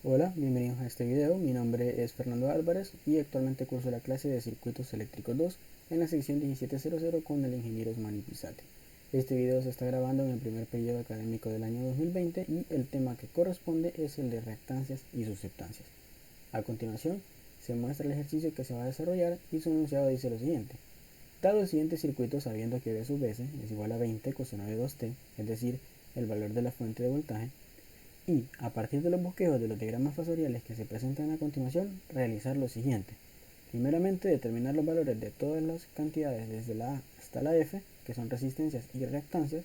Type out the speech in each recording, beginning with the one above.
Hola, bienvenidos a este video. Mi nombre es Fernando Álvarez y actualmente curso la clase de Circuitos Eléctricos 2 en la sección 1700 con el ingeniero Osmani Pisate. Este video se está grabando en el primer periodo académico del año 2020 y el tema que corresponde es el de reactancias y susceptancias. A continuación, se muestra el ejercicio que se va a desarrollar y su enunciado dice lo siguiente. Dado el siguiente circuito sabiendo que V sub S es igual a 20 coseno de 2t, es decir, el valor de la fuente de voltaje, y a partir de los bosquejos de los diagramas fasoriales que se presentan a continuación, realizar lo siguiente. Primeramente, determinar los valores de todas las cantidades desde la A hasta la F, que son resistencias y reactancias.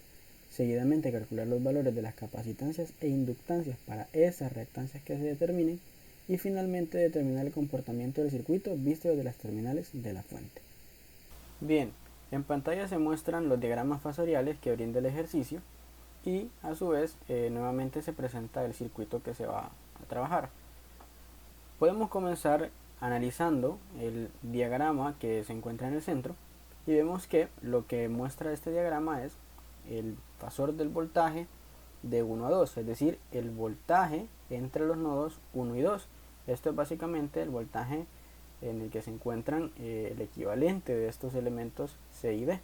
Seguidamente, calcular los valores de las capacitancias e inductancias para esas reactancias que se determinen. Y finalmente, determinar el comportamiento del circuito visto desde las terminales de la fuente. Bien, en pantalla se muestran los diagramas fasoriales que brinda el ejercicio y a su vez nuevamente se presenta el circuito que se va a trabajar. Podemos comenzar analizando el diagrama que se encuentra en el centro y vemos que lo que muestra este diagrama es el fasor del voltaje de 1 a 2, es decir, el voltaje entre los nodos 1 y 2. Esto es básicamente el voltaje en el que se encuentran el equivalente de estos elementos C y D.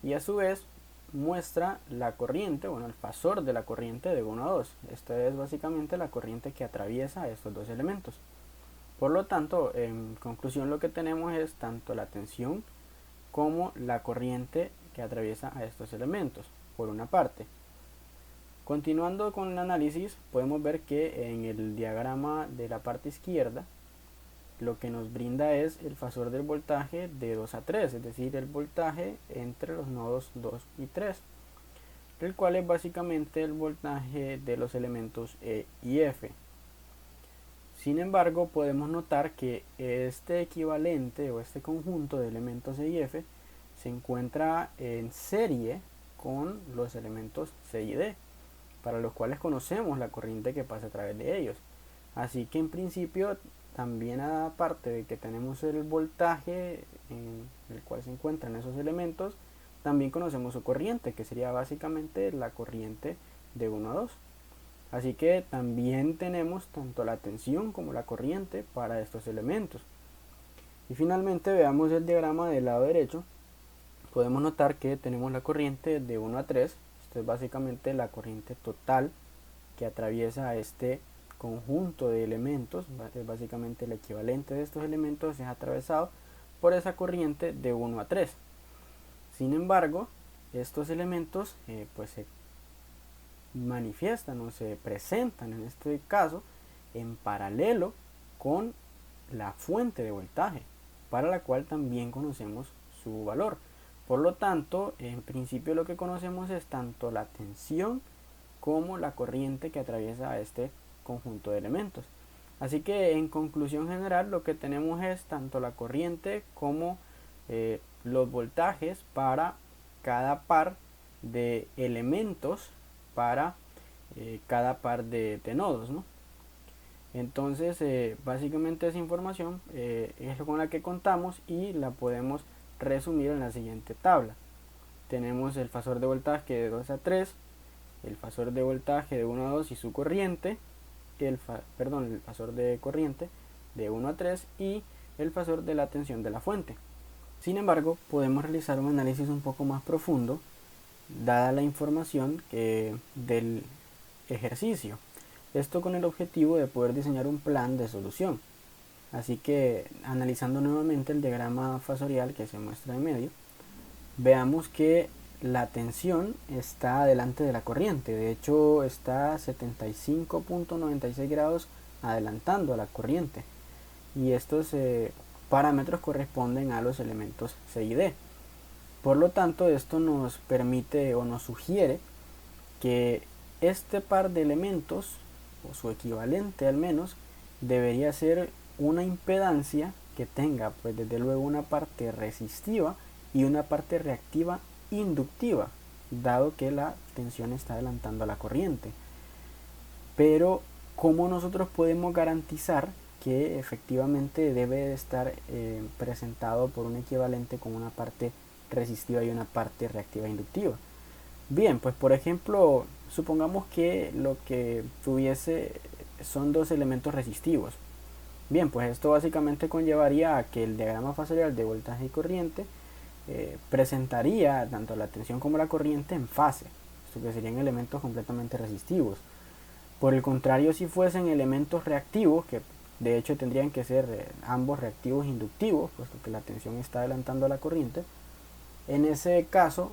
Y a su vez muestra la corriente, el fasor de la corriente de 1 a 2. Esta es básicamente la corriente que atraviesa estos dos elementos. Por lo tanto, en conclusión lo que tenemos es tanto la tensión como la corriente que atraviesa a estos elementos, por una parte. Continuando con el análisis, podemos ver que en el diagrama de la parte izquierda, lo que nos brinda es el fasor del voltaje de 2 a 3, es decir, el voltaje entre los nodos 2 y 3, el cual es básicamente el voltaje de los elementos E y F. Sin embargo, podemos notar que este equivalente o este conjunto de elementos E y F se encuentra en serie con los elementos C y D, para los cuales conocemos la corriente que pasa a través de ellos. Así que en principio, también aparte de que tenemos el voltaje en el cual se encuentran esos elementos, también conocemos su corriente, que sería básicamente la corriente de 1 a 2. Así que también tenemos tanto la tensión como la corriente para estos elementos. Y finalmente veamos el diagrama del lado derecho. Podemos notar que tenemos la corriente de 1 a 3. Esto es básicamente la corriente total que atraviesa este conjunto de elementos, es básicamente el equivalente de estos elementos es atravesado por esa corriente de 1 a 3. Sin embargo, estos elementos pues se manifiestan o se presentan en este caso en paralelo con la fuente de voltaje, para la cual también conocemos su valor. Por lo tanto, en principio lo que conocemos es tanto la tensión como la corriente que atraviesa a este conjunto de elementos. Así que en conclusión general lo que tenemos es tanto la corriente como los voltajes para cada par de elementos para cada par de nodos, ¿no? Entonces básicamente esa información es con la que contamos y la podemos resumir en la siguiente tabla. Tenemos el fasor de voltaje de 2 a 3, el fasor de voltaje de 1 a 2 y su corriente, el fasor de corriente de 1 a 3 y el fasor de la tensión de la fuente. Sin embargo, podemos realizar un análisis un poco más profundo dada la información del ejercicio. Esto con el objetivo de poder diseñar un plan de solución. Así que analizando nuevamente el diagrama fasorial que se muestra en medio, veamos que la tensión está delante de la corriente. De hecho, está 75.96 grados adelantando a la corriente. Y estos parámetros corresponden a los elementos C y D. Por lo tanto, esto nos permite o nos sugiere que este par de elementos, o su equivalente al menos, debería ser una impedancia que tenga pues desde luego una parte resistiva y una parte reactiva inductiva, dado que la tensión está adelantando a la corriente. Pero ¿cómo nosotros podemos garantizar que efectivamente debe estar presentado por un equivalente con una parte resistiva y una parte reactiva inductiva? Bien, pues por ejemplo, supongamos que lo que tuviese son dos elementos resistivos. Bien, pues esto básicamente conllevaría a que el diagrama fasorial de voltaje y corriente presentaría tanto la tensión como la corriente en fase, esto que serían elementos completamente resistivos. Por el contrario, si fuesen elementos reactivos, que de hecho tendrían que ser ambos reactivos inductivos, puesto que la tensión está adelantando a la corriente, en ese caso,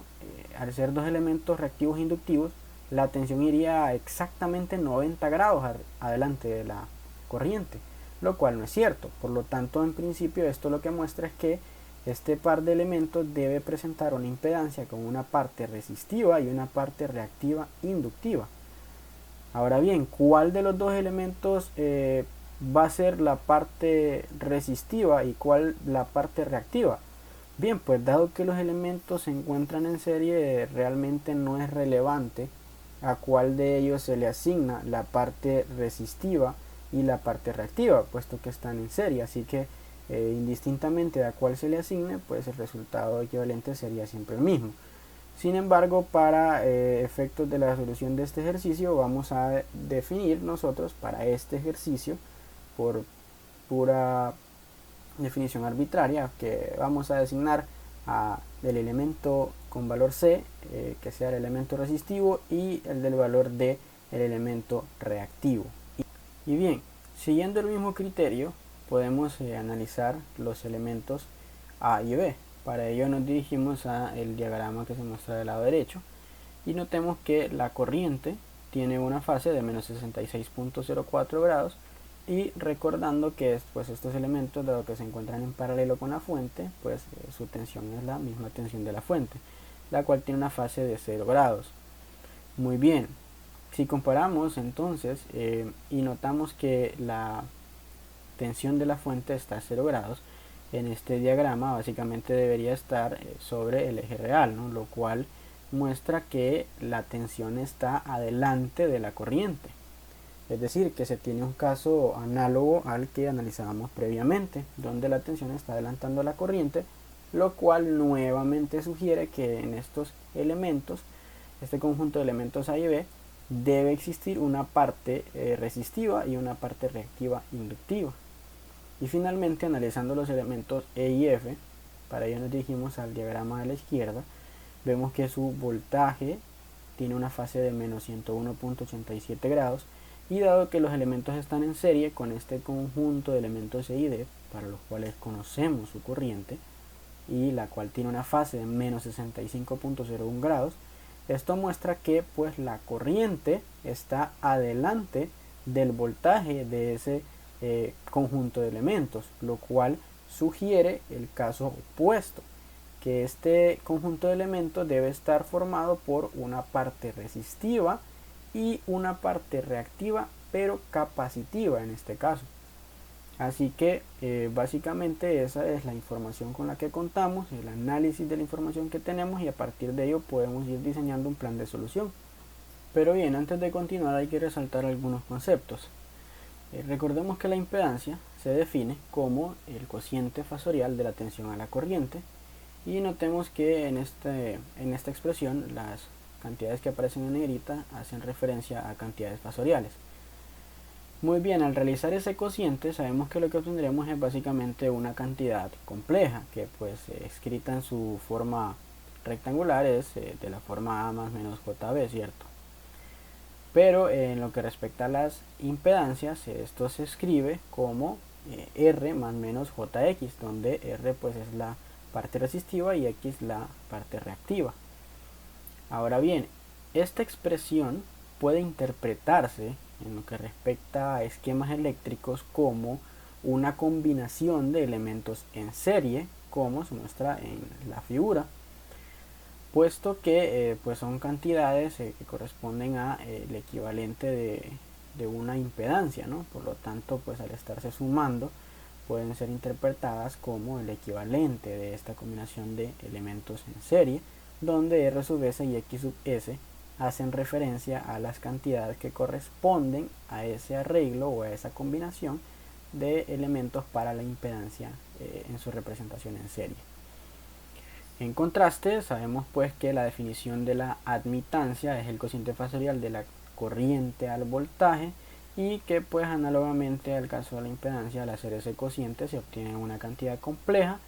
al ser dos elementos reactivos inductivos, la tensión iría exactamente 90 grados adelante de la corriente, lo cual no es cierto. Por lo tanto, en principio esto lo que muestra es que este par de elementos debe presentar una impedancia con una parte resistiva y una parte reactiva inductiva. Ahora bien, ¿cuál de los dos elementos va a ser la parte resistiva y cuál la parte reactiva? Bien, pues dado que los elementos se encuentran en serie, realmente no es relevante a cuál de ellos se le asigna la parte resistiva y la parte reactiva, puesto que están en serie, así que indistintamente a cuál se le asigne, pues el resultado equivalente sería siempre el mismo. Sin embargo, para efectos de la solución de este ejercicio, vamos a definir nosotros para este ejercicio, por pura definición arbitraria, que vamos a designar del elemento con valor C, que sea el elemento resistivo, y el del valor D, el elemento reactivo. Y bien, siguiendo el mismo criterio, podemos analizar los elementos A y B. Para ello nos dirigimos al diagrama que se muestra del lado derecho y notemos que la corriente tiene una fase de menos 66.04 grados, y recordando que pues estos elementos, dado que se encuentran en paralelo con la fuente, pues su tensión es la misma tensión de la fuente, la cual tiene una fase de 0 grados. Muy bien, si comparamos entonces y notamos que la tensión de la fuente está a 0 grados, en este diagrama básicamente debería estar sobre el eje real, ¿no? Lo cual muestra que la tensión está adelante de la corriente. Es decir, que se tiene un caso análogo al que analizábamos previamente, donde la tensión está adelantando a la corriente, lo cual nuevamente sugiere que en estos elementos, este conjunto de elementos A y B, debe existir una parte resistiva y una parte reactiva inductiva. Y finalmente, analizando los elementos E y F, para ello nos dirigimos al diagrama de la izquierda, vemos que su voltaje tiene una fase de menos 101.87 grados, y dado que los elementos están en serie con este conjunto de elementos E y D, para los cuales conocemos su corriente, y la cual tiene una fase de menos 65.01 grados, esto muestra que pues la corriente está adelante del voltaje de ese conjunto de elementos, lo cual sugiere el caso opuesto, que este conjunto de elementos debe estar formado por una parte resistiva y una parte reactiva, pero capacitiva en este caso. Así que básicamente esa es la información con la que contamos, el análisis de la información que tenemos, y a partir de ello podemos ir diseñando un plan de solución. Pero bien, antes de continuar hay que resaltar algunos conceptos. Recordemos que la impedancia se define como el cociente fasorial de la tensión a la corriente, y notemos que en esta expresión las cantidades que aparecen en negrita hacen referencia a cantidades fasoriales. Muy bien, al realizar ese cociente sabemos que lo que obtendremos es básicamente una cantidad compleja, que pues escrita en su forma rectangular es de la forma A más menos JB, ¿cierto? Pero en lo que respecta a las impedancias, esto se escribe como R más menos JX, donde R pues es la parte resistiva y X la parte reactiva. Ahora bien, esta expresión puede interpretarse en lo que respecta a esquemas eléctricos como una combinación de elementos en serie, como se muestra en la figura, puesto que pues son cantidades que corresponden a el equivalente de una impedancia, ¿no? Por lo tanto, pues al estarse sumando pueden ser interpretadas como el equivalente de esta combinación de elementos en serie, donde R sub S y X sub S hacen referencia a las cantidades que corresponden a ese arreglo o a esa combinación de elementos para la impedancia en su representación en serie. En contraste, sabemos pues que la definición de la admitancia es el cociente fasorial de la corriente al voltaje, y que pues análogamente al caso de la impedancia, al hacer ese cociente se obtiene una cantidad compleja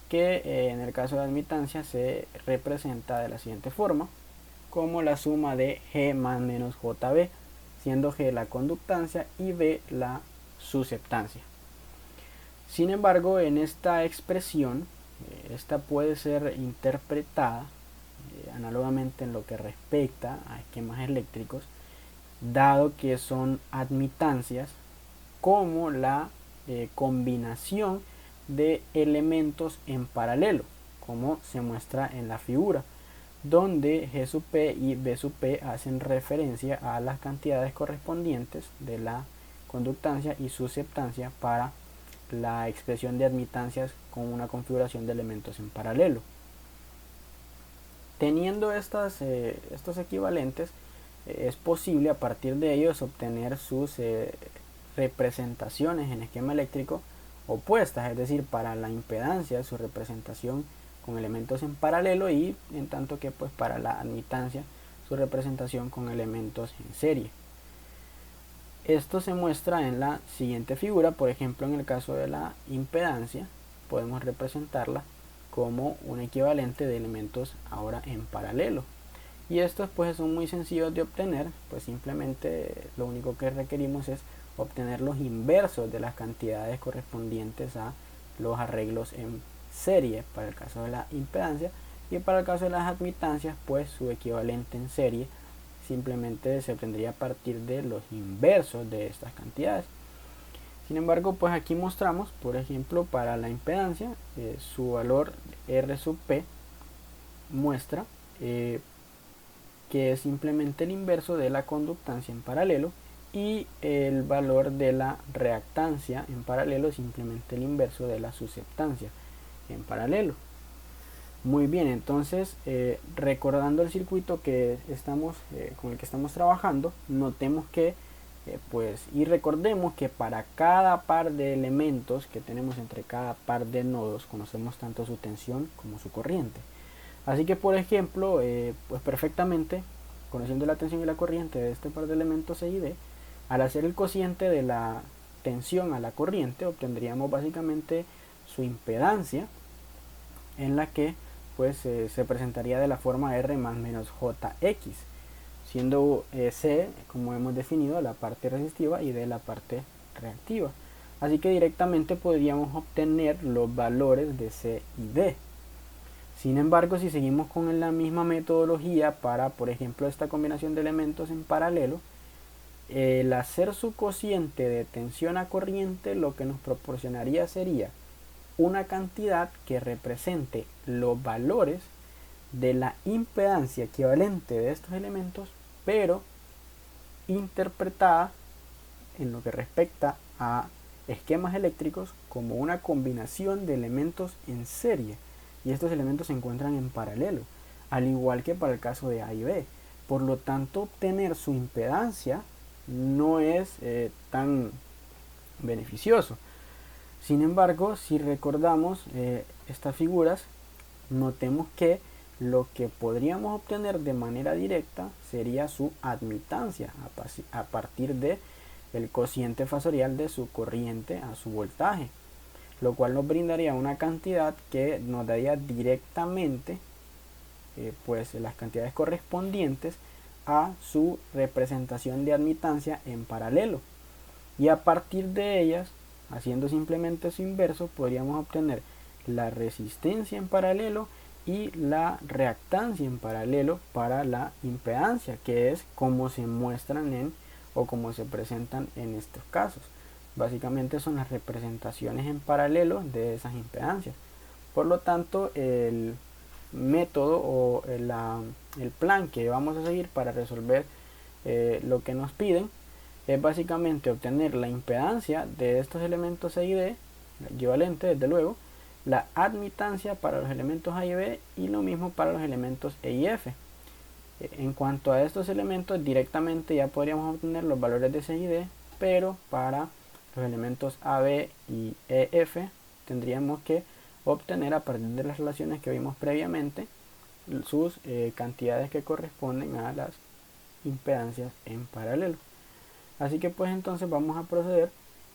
que en el caso de admitancia se representa de la siguiente forma, como la suma de G más menos JB, siendo G la conductancia y B la susceptancia. Sin embargo, en esta expresión, esta puede ser interpretada análogamente en lo que respecta a esquemas eléctricos, dado que son admitancias, como la combinación de elementos en paralelo, como se muestra en la figura, donde G sub P y B sub P hacen referencia a las cantidades correspondientes de la conductancia y susceptancia para la expresión de admitancias con una configuración de elementos en paralelo. Teniendo estos equivalentes, es posible a partir de ellos obtener sus representaciones en esquema eléctrico opuestas, es decir, para la impedancia su representación con elementos en paralelo y en tanto que pues para la admitancia su representación con elementos en serie. Esto se muestra en la siguiente figura. Por ejemplo, en el caso de la impedancia podemos representarla como un equivalente de elementos ahora en paralelo, y estos pues son muy sencillos de obtener, pues simplemente lo único que requerimos es obtener los inversos de las cantidades correspondientes a los arreglos en serie para el caso de la impedancia, y para el caso de las admitancias pues su equivalente en serie simplemente se obtendría a partir de los inversos de estas cantidades. Sin embargo, pues aquí mostramos, por ejemplo, para la impedancia, su valor R sub P muestra que es simplemente el inverso de la conductancia en paralelo, y el valor de la reactancia en paralelo es simplemente el inverso de la susceptancia en paralelo. Muy bien, entonces recordando el circuito que con el que estamos trabajando, notemos que y recordemos que para cada par de elementos que tenemos entre cada par de nodos conocemos tanto su tensión como su corriente. Así que por ejemplo, pues perfectamente conociendo la tensión y la corriente de este par de elementos E y D, al hacer el cociente de la tensión a la corriente obtendríamos básicamente su impedancia, en la que pues se presentaría de la forma R más menos JX, siendo C, como hemos definido, la parte resistiva y D la parte reactiva. Así que directamente podríamos obtener los valores de C y D. Sin embargo, si seguimos con la misma metodología para, por ejemplo, esta combinación de elementos en paralelo, el hacer su cociente de tensión a corriente lo que nos proporcionaría sería una cantidad que represente los valores de la impedancia equivalente de estos elementos, pero interpretada en lo que respecta a esquemas eléctricos como una combinación de elementos en serie, y estos elementos se encuentran en paralelo, al igual que para el caso de A y B. Por lo tanto, obtener su impedancia no es tan beneficioso. Sin embargo, si recordamos estas figuras, notemos que lo que podríamos obtener de manera directa sería su admitancia a partir de el cociente fasorial de su corriente a su voltaje, lo cual nos brindaría una cantidad que nos daría directamente pues las cantidades correspondientes a su representación de admitancia en paralelo, y a partir de ellas, haciendo simplemente su inverso, podríamos obtener la resistencia en paralelo y la reactancia en paralelo para la impedancia, que es como se muestran o como se presentan en estos casos. Básicamente son las representaciones en paralelo de esas impedancias. Por lo tanto, el método o el plan que vamos a seguir para resolver lo que nos piden es básicamente obtener la impedancia de estos elementos E y D, equivalente desde luego, la admitancia para los elementos A y B, y lo mismo para los elementos E y F. En cuanto a estos elementos, directamente ya podríamos obtener los valores de C y D, pero para los elementos A, B y E, F tendríamos que obtener, a partir de las relaciones que vimos previamente, sus cantidades que corresponden a las impedancias en paralelo. Así que pues entonces vamos a proceder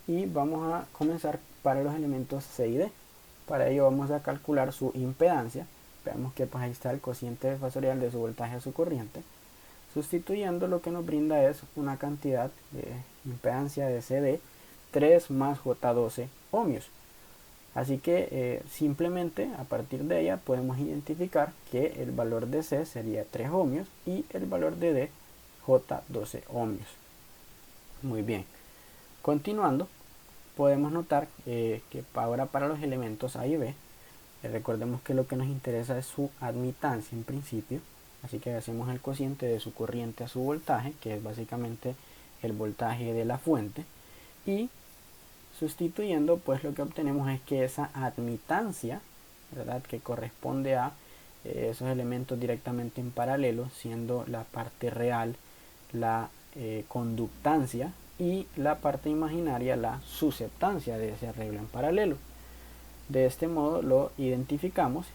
y vamos a comenzar para los elementos C y D. Para ello vamos a calcular su impedancia. Veamos que pues ahí está el cociente fasorial de su voltaje a su corriente. Sustituyendo, lo que nos brinda es una cantidad de impedancia de CD 3 más J12 ohmios. Así que simplemente a partir de ella podemos identificar que el valor de C sería 3 ohmios y el valor de D J12 ohmios. Muy bien. Continuando, podemos notar que ahora para los elementos A y B, recordemos que lo que nos interesa es su admitancia en principio. Así que hacemos el cociente de su corriente a su voltaje, que es básicamente el voltaje de la fuente, y sustituyendo, pues lo que obtenemos es que esa admitancia, ¿verdad?, que corresponde a esos elementos directamente en paralelo, siendo la parte real la conductancia y la parte imaginaria la susceptancia de ese arreglo en paralelo. De este modo lo identificamos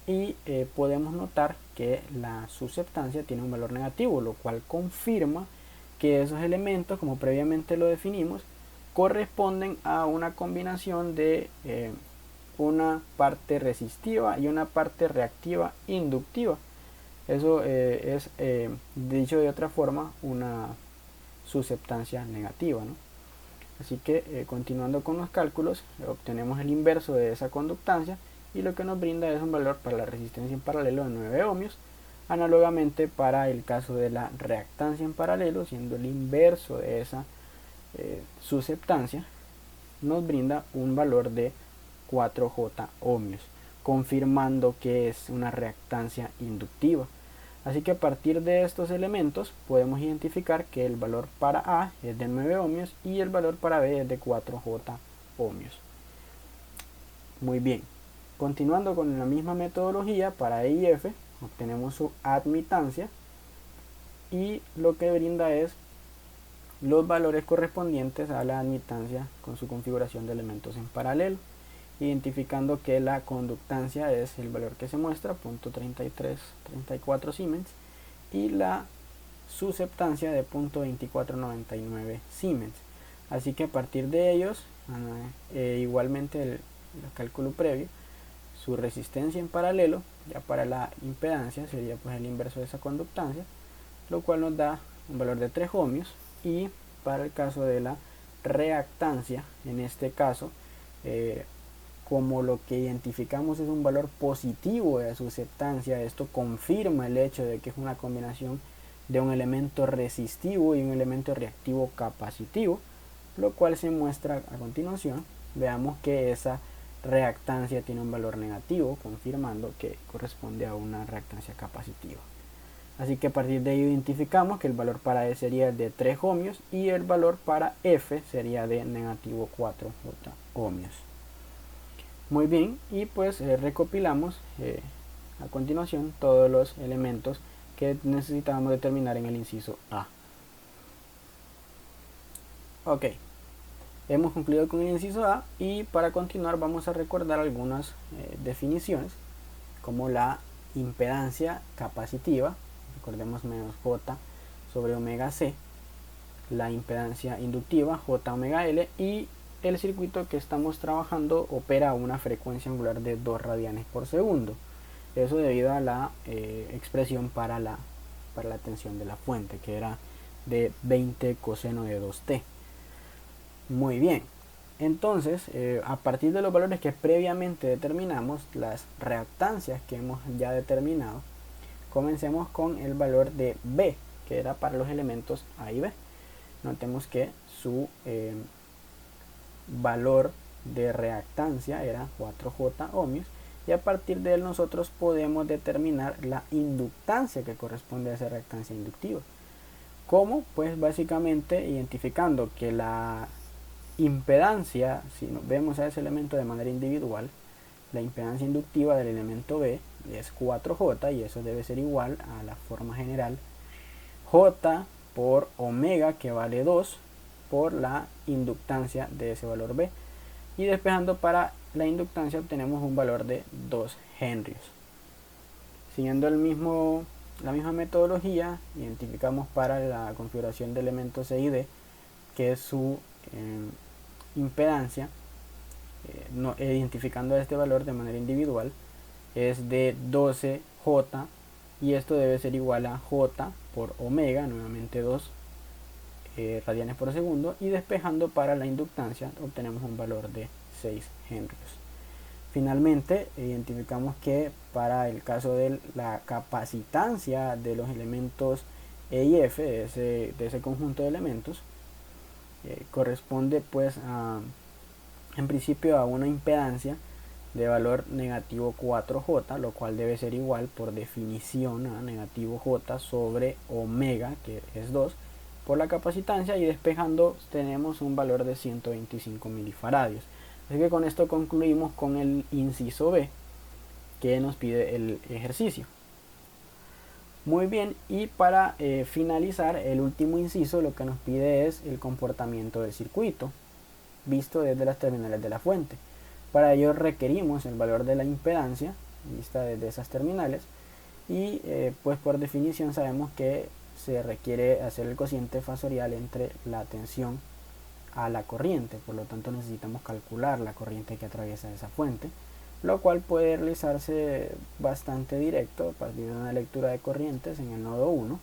y podemos notar que la susceptancia tiene un valor negativo, lo cual confirma que esos elementos, como previamente lo definimos, corresponden a una combinación de una parte resistiva y una parte reactiva inductiva. Eso es, dicho de otra forma, una susceptancia negativa, ¿no? Así que continuando con los cálculos, obtenemos el inverso de esa conductancia y lo que nos brinda es un valor para la resistencia en paralelo de 9 ohmios. Análogamente, para el caso de la reactancia en paralelo, siendo el inverso de esa susceptancia, nos brinda un valor de 4J ohmios, confirmando que es una reactancia inductiva. Así que a partir de estos elementos podemos identificar que el valor para A es de 9 ohmios y el valor para B es de 4J ohmios. Muy bien, continuando con la misma metodología, para E y F obtenemos su admitancia y lo que brinda es los valores correspondientes a la admitancia con su configuración de elementos en paralelo, identificando que la conductancia es el valor que se muestra, 0.3334 Siemens, y la susceptancia de 0.2499 Siemens. Así que a partir de ellos, igualmente el cálculo previo, su resistencia en paralelo, ya para la impedancia sería pues el inverso de esa conductancia, lo cual nos da un valor de 3 ohmios, y para el caso de la reactancia, en este caso, como lo que identificamos es un valor positivo de susceptancia, esto confirma el hecho de que es una combinación de un elemento resistivo y un elemento reactivo capacitivo, lo cual se muestra a continuación. Veamos que esa reactancia tiene un valor negativo, confirmando que corresponde a una reactancia capacitiva. Así que a partir de ello identificamos que el valor para E sería de 3 ohmios y el valor para F sería de negativo 4J ohmios. Muy bien, y pues recopilamos a continuación todos los elementos que necesitábamos determinar en el inciso A. Ok, hemos concluido con el inciso A y para continuar vamos a recordar algunas definiciones, como la impedancia capacitiva, recordemos menos J sobre omega C, la impedancia inductiva J omega L, y el circuito que estamos trabajando opera a una frecuencia angular de 2 radianes por segundo. Eso debido a la expresión para la tensión de la fuente, que era de 20 coseno de 2t. Muy bien, entonces a partir de los valores que previamente determinamos, las reactancias que hemos ya determinado, comencemos con el valor de B, que era para los elementos A y B. Notemos que su valor de reactancia era 4J ohmios, y a partir de él nosotros podemos determinar la inductancia que corresponde a esa reactancia inductiva. ¿Cómo? Pues básicamente identificando que la impedancia, si nos vemos a ese elemento de manera individual, la impedancia inductiva del elemento B es 4J, y eso debe ser igual a la forma general J por omega, que vale 2, por la inductancia de ese valor B. Y despejando para la inductancia obtenemos un valor de 2 henrios. Siguiendo la misma metodología, identificamos para la configuración de elementos C y D que su impedancia, identificando este valor de manera individual, es de 12J, y esto debe ser igual a J por omega, nuevamente 2 radianes por segundo, y despejando para la inductancia obtenemos un valor de 6 henrios. Finalmente, identificamos que para el caso de la capacitancia de los elementos E y F, de ese conjunto de elementos, corresponde pues en principio a una impedancia de valor negativo 4J, lo cual debe ser igual por definición a negativo J sobre omega, que es 2, por la capacitancia, y despejando tenemos un valor de 125 milifaradios. Así que con esto concluimos con el inciso B, que nos pide el ejercicio. Muy bien, y para finalizar el último inciso, lo que nos pide es el comportamiento del circuito visto desde las terminales de la fuente. Para ello requerimos el valor de la impedancia vista desde esas terminales, y pues por definición sabemos que se requiere hacer el cociente fasorial entre la tensión a la corriente, por lo tanto necesitamos calcular la corriente que atraviesa esa fuente, lo cual puede realizarse bastante directo a partir de una lectura de corrientes en el nodo 1,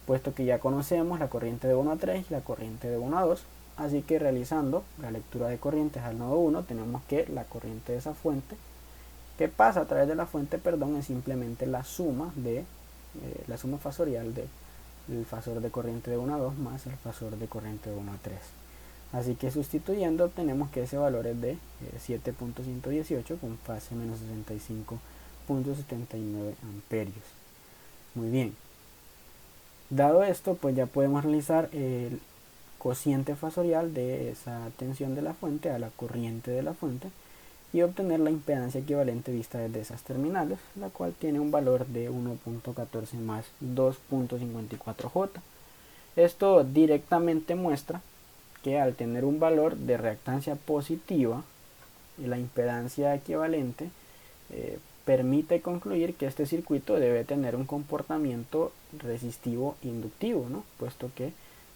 puesto que ya conocemos la corriente de 1 a 3 y la corriente de 1 a 2, así que realizando la lectura de corrientes al nodo 1 tenemos que la corriente de esa fuente que pasa a través de la fuente, es simplemente la suma de la suma fasorial del fasor de corriente de 1 a 2 más el fasor de corriente de 1 a 3. Así que sustituyendo obtenemos que ese valor es de 7.118 con fase menos 65.79 amperios. Muy bien. Dado esto, pues ya podemos realizar el cociente fasorial de esa tensión de la fuente a la corriente de la fuente y obtener la impedancia equivalente vista desde esas terminales, la cual tiene un valor de 1.14 más 2.54J. Esto directamente muestra que al tener un valor de reactancia positiva, la impedancia equivalente permite concluir que este circuito debe tener un comportamiento resistivo inductivo, ¿no? Puesto que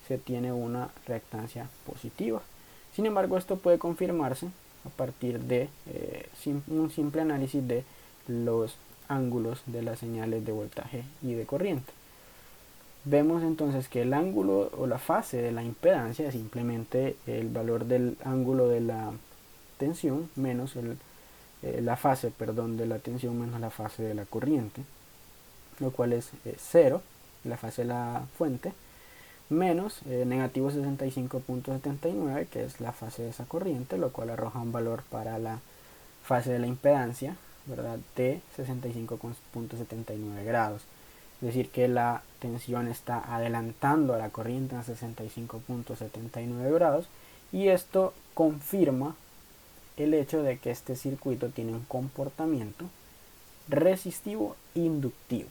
se tiene una reactancia positiva. Sin embargo, esto puede confirmarse a partir de un simple análisis de los ángulos de las señales de voltaje y de corriente. Vemos entonces que el ángulo o la fase de la impedancia es simplemente el valor del ángulo de la tensión menos la fase de la tensión menos la fase de la corriente, lo cual es 0, la fase de la fuente, menos negativo 65.79, que es la fase de esa corriente, lo cual arroja un valor para la fase de la impedancia, ¿verdad?, de 65.79 grados. Es decir, que la tensión está adelantando a la corriente en 65.79 grados, y esto confirma el hecho de que este circuito tiene un comportamiento resistivo inductivo.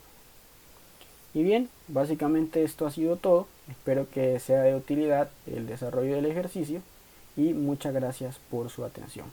Y bien, básicamente esto ha sido todo. Espero que sea de utilidad el desarrollo del ejercicio y muchas gracias por su atención.